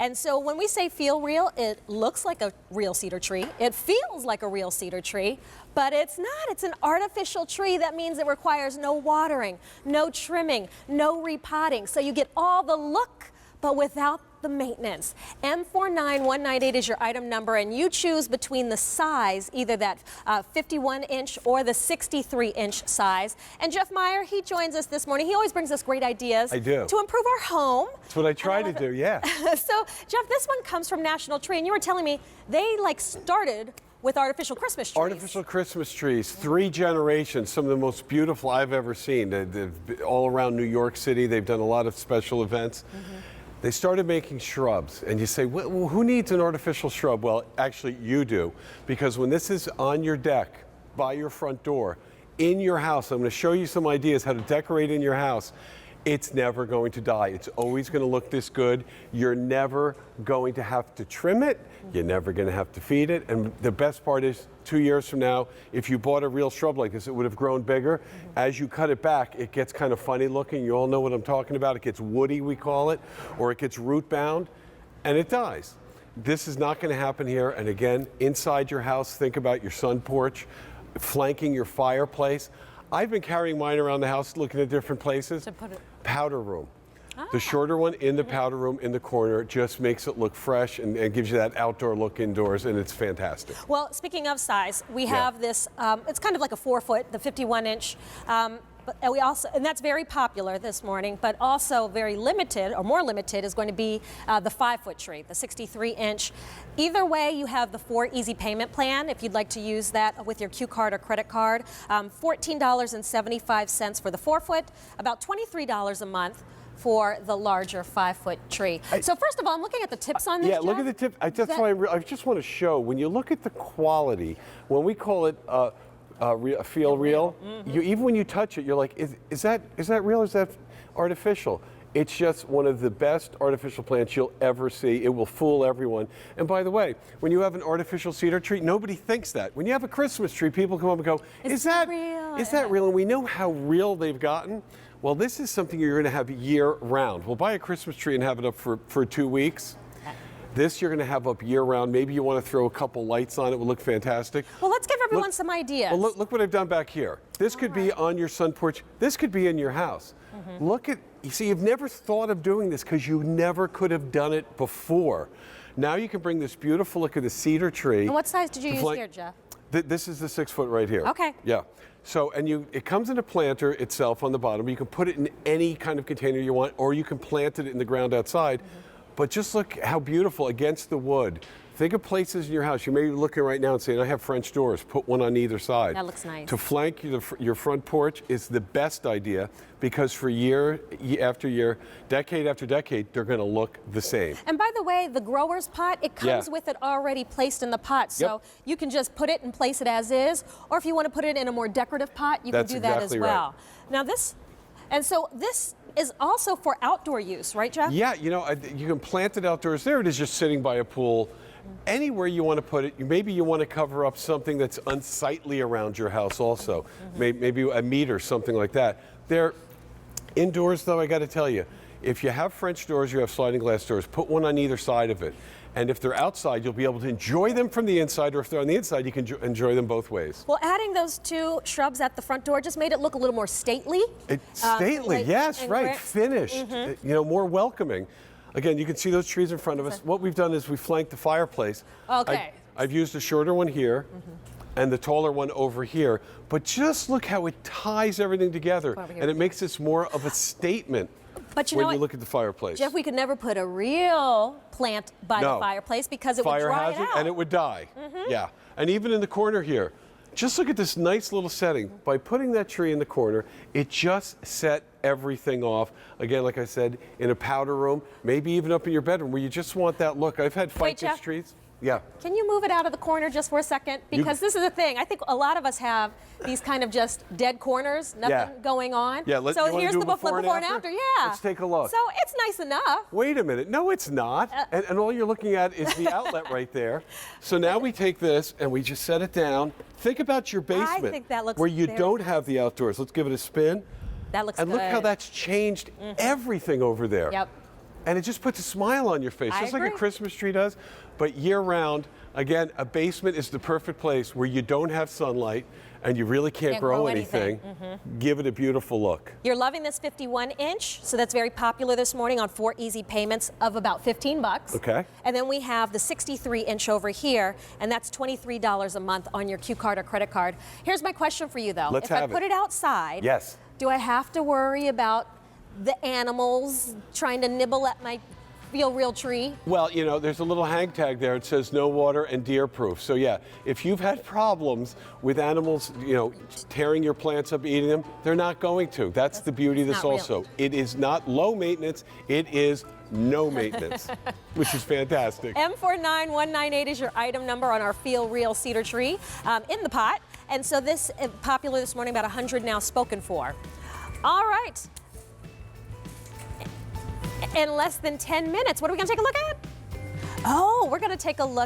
And so when we say feel real, it looks like a real cedar tree. It feels like a real cedar tree, but it's not. It's an artificial tree. That means it requires no watering, no trimming, no repotting. So you get all the look, but without the maintenance. M49198 is your item number, and you choose between the size, either that 51-inch or the 63-inch size. And Jeff Meyer, he joins us this morning. He always brings us great ideas. I do. To improve our home. That's what I try to do, yeah. So, Jeff, this one comes from National Tree, and you were telling me they started with artificial Christmas trees. Artificial Christmas trees, 3 generations, some of the most beautiful I've ever seen. They've all around New York City. They've done a lot of special events. They started making shrubs, and you say, well, who needs an artificial shrub? Well, actually, you do, because when this is on your deck, by your front door, in your house, I'm going to show you some ideas how to decorate in your house. It's never going to die. It's always going to look this good. You're never going to have to trim it. You're never going to have to feed it. And the best part is, 2 years from now, if you bought a real shrub like this, it would have grown bigger. As you cut it back, it gets kind of funny looking. You all know what I'm talking about. It gets woody, we call it, or it gets root bound, and it dies. This is not going to happen here. And again, inside your house, think about your sun porch, flanking your fireplace. I've been carrying mine around the house, looking at different places. To put it. Powder room. The shorter one in the powder room in the corner just makes it look fresh and gives you that outdoor look indoors, and it's fantastic. Well, speaking of size, we have this, it's kind of like a 4-foot, the 51-inch. But we also, and that's very popular this morning, but also very limited, or more limited, is going to be the 5-foot tree, the 63-inch. Either way, you have the 4 easy payment plan if you'd like to use that with your Q card or credit card. $14.75 for the 4-foot, about $23 a month for the larger 5-foot tree. So first of all, I'm looking at the tips on this. Yeah, Jeff. look at the tip. That's why I just want to show, when you look at the quality, when we call it feel real. Even when you touch it, you're like, is that real? Is that artificial? It's just one of the best artificial plants you'll ever see. It will fool everyone. And by the way, when you have an artificial cedar tree, nobody thinks that. When you have a Christmas tree, people come up and go, is that real? Is that real? And we know how real they've gotten. Well, this is something you're going to have year round. We'll buy a Christmas tree and have it up for 2 weeks. This you're going to have up year-round. Maybe you want to throw a couple lights on it. It will look fantastic. Well, let's give everyone some ideas. Well, look what I've done back here. This could be on your sun porch. This could be in your house. Look at, you see, you've never thought of doing this because you never could have done it before. Now you can bring this beautiful look of the cedar tree. And what size did you use here, Jeff? This is the 6-foot right here. Okay. Yeah. So, and it comes in a planter itself on the bottom. You can put it in any kind of container you want, or you can plant it in the ground outside. But just look how beautiful against the wood. Think of places in your house. You may be looking right now and saying, I have French doors. Put one on either side. That looks nice. To flank your front porch is the best idea, because for year after year, decade after decade, they're going to look the same. And by the way, the grower's pot, it comes with it already placed in the pot. So you can just put it and place it as is. Or if you want to put it in a more decorative pot, you can do that as well. Right. Now this is also for outdoor use, right, Jeff? Yeah, you know, you can plant it outdoors. There it is, just sitting by a pool. Anywhere you want to put it. Maybe you want to cover up something that's unsightly around your house also. Maybe a meter, something like that. They're indoors, though, I got to tell you, if you have French doors, you have sliding glass doors, put one on either side of it. And if they're outside, you'll be able to enjoy them from the inside, or if they're on the inside, you can enjoy them both ways. Well, adding those 2 shrubs at the front door just made it look a little more stately. Stately, yes, right, finished, you know, more welcoming. Again, you can see those trees in front of us. What we've done is we flanked the fireplace. Okay. I've used a shorter one here and the taller one over here, but just look how it ties everything together, and it makes this more of a statement. But you when know you what, look at the fireplace. Jeff, we could never put a real plant by the fireplace because it would dry it out. And it would die. Yeah. And even in the corner here, just look at this nice little setting. By putting that tree in the corner, it just set everything off. Again, like I said, in a powder room, maybe even up in your bedroom where you just want that look. I've had ficus trees. Yeah. Can you move it out of the corner just for a second? Because this is the thing. I think a lot of us have these kind of just dead corners, nothing going on. Yeah, so here's the before and after. Yeah. Let's take a look. So it's nice enough. Wait a minute. No, it's not. And all you're looking at is the outlet right there. So now we take this and we just set it down. Think about your basement. I think that looks where you don't have the outdoors. Let's give it a spin. That looks good. And look how that's changed everything over there. Yep. and it just puts a smile on your face, I just like a agree. Christmas tree does. But year-round, again, a basement is the perfect place where you don't have sunlight and you really can't grow anything. Give it a beautiful look. You're loving this 51-inch, so that's very popular this morning on 4 easy payments of about 15 bucks. Okay. And then we have the 63-inch over here, and that's $23 a month on your Q card or credit card. Here's my question for you, though. Let's if I have put it outside, Yes. do I have to worry about the animals trying to nibble at my Feel Real tree? Well, you know, there's a little hang tag there. It says no water and deer proof. So yeah, if you've had problems with animals, you know, tearing your plants up, eating them, they're not going to. That's the beauty of this not real. also. It is not low maintenance, it is no maintenance, which is fantastic. M49198 is your item number on our Feel Real cedar tree in the pot. And so this is popular this morning, about 100 now spoken for. All right. In less than 10 minutes, what are we going to take a look at? Oh, we're going to take a look